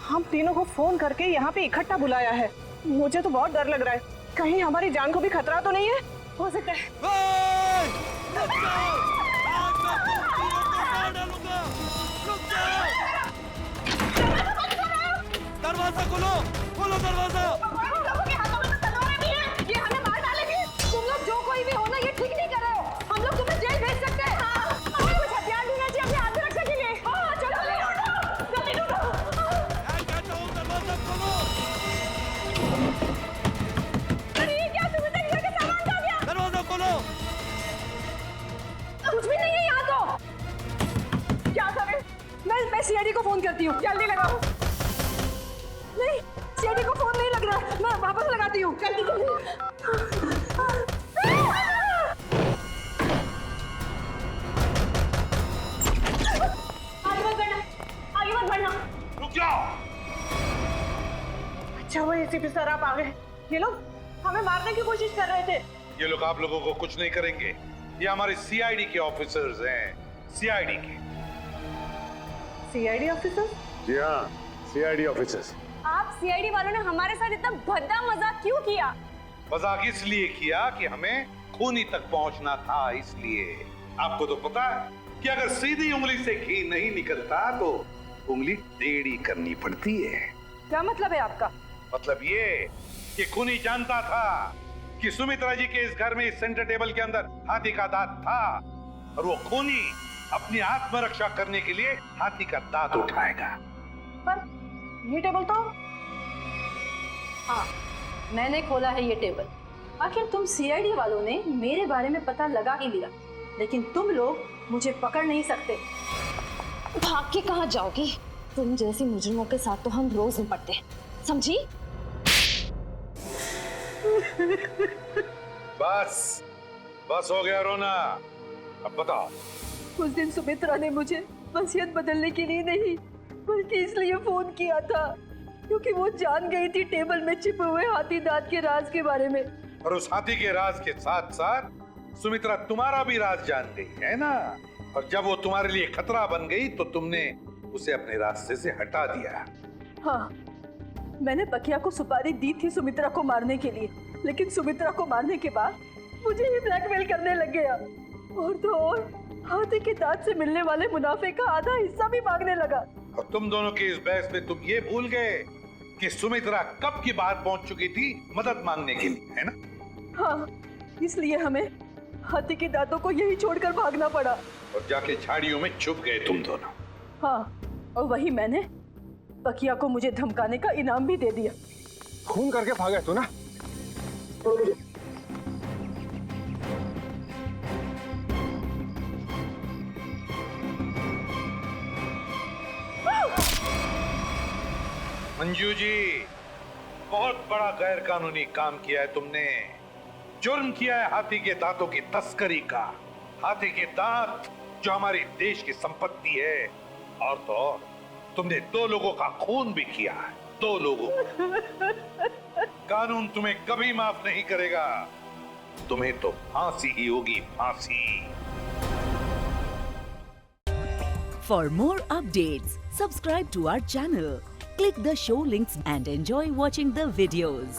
हम तीनों को फोन करके यहाँ पे इकट्ठा बुलाया है। मुझे तो बहुत डर लग रहा है, कहीं हमारी जान को भी खतरा तो नहीं है? हो सकता है। दरवाजा खोलो, खोलो दरवाजा। ये हमें मार डालेंगे। तुम लोग जो कोई भी हो ना, ये ठीक नहीं कर रहे हो। हम लोग तुम्हें जेल भेज सकते हैं। हमें कुछ हथियार ढूंढना चाहिए अपने आत्मरक्षा के लिए। हाँ, चलो जल्दी ढूंढो। दरवाजा खोलो। अरे ये क्या, सुमित्रा जी का सामान कहाँ गया? दरवाजा खोलो। कुछ भी नहीं है यहाँ तो। क्या करें? मैं सीआईडी को फोन करती हूँ, जल्दी लगाओ। नहीं, सीआईडी को फोन नहीं लग रहा है, मैं वापस लगाती हूँ। जल्दी जल्दी। आगे मत बढ़ना, आगे मत बढ़ना। रुक जाओ। अच्छा वो एसीपी सर आप आ गए। ये लोग हमें मारने की कोशिश कर रहे थे। ये लोग आप लोगों को कुछ नहीं करेंगे। ये हमारे सीआईडी के ऑफिसर्स हैं, सीआईडी के। CID officer? जी हाँ, सीआईडी ऑफिसर्स। आप सीआईडी वालों ने हमारे साथ इतना भद्दा मजाक क्यों किया? मजाक इसलिए किया कि हमें खूनी तक पहुंचना था, इसलिए। आपको तो पता है कि अगर सीधी उंगली से घी नहीं निकलता तो उंगली टेढ़ी करनी पड़ती है। क्या मतलब है आपका? मतलब ये कि खूनी जानता था कि सुमित्रा जी के इस घर में, इस सेंटर टेबल के अंदर हाथी का दांत था, और वो खूनी अपनी आत्मरक्षा करने के लिए हाथी का दांत उठाएगा। पर ये टेबल तो, हाँ मैंने खोला है ये टेबल। आखिर तुम सीआईडी वालों ने मेरे बारे में पता लगा ही लिया, लेकिन तुम लोग मुझे पकड़ नहीं सकते। भाग के कहाँ जाओगी? तुम जैसी मुजरिमों के साथ तो हम रोज निपटते हैं, समझी? बस बस हो गया रोना। अब बताओ। उस दिन सुमित्रा ने मुझे वसीयत बदलने के लिए नहीं, बल्कि इसलिए फोन किया था क्योंकि वो जान गई थी टेबल में छिपे हुए हाथी दांत के राज के बारे में। और उस हाथी के राज के साथ साथ सुमित्रा तुम्हारा भी राज जान गई है ना। और जब वो तुम्हारे लिए खतरा बन गई तो तुमने उसे अपने रास्ते से हटा दिया। हाँ, मैंने बकिया को सुपारी दी थी सुमित्रा को मारने के लिए, लेकिन सुमित्रा को मारने के बाद मुझे ही ब्लैकमेल करने लग गया। और तो और हाथी के दांत से मिलने वाले मुनाफे का आधा हिस्सा भी मांगने लगा। और तुम दोनों की इस बहस में तुम ये भूल गए कि सुमित्रा कब की बात पहुंच चुकी थी मदद मांगने के लिए, है ना? हाँ, इसलिए हमें हाथी के दांतों को यही छोड़कर भागना पड़ा। और जाके झाड़ियों में छुप गए तुम दोनों। हाँ, और वही मैंने बकिया को मुझे धमकाने का इनाम भी दे दिया। खून करके भागे तू ना। मंजू जी, बहुत बड़ा गैर कानूनी काम किया है तुमने। जुर्म किया है हाथी के दांतों की तस्करी का। हाथी के दांत जो हमारे देश की संपत्ति है, और तो और तुमने 2 लोगों का खून भी किया है, 2 लोगों। कानून तुम्हें कभी माफ नहीं करेगा। तुम्हें तो फांसी ही होगी, फांसी। For more updates, subscribe to our channel, click the show links and enjoy watching the videos.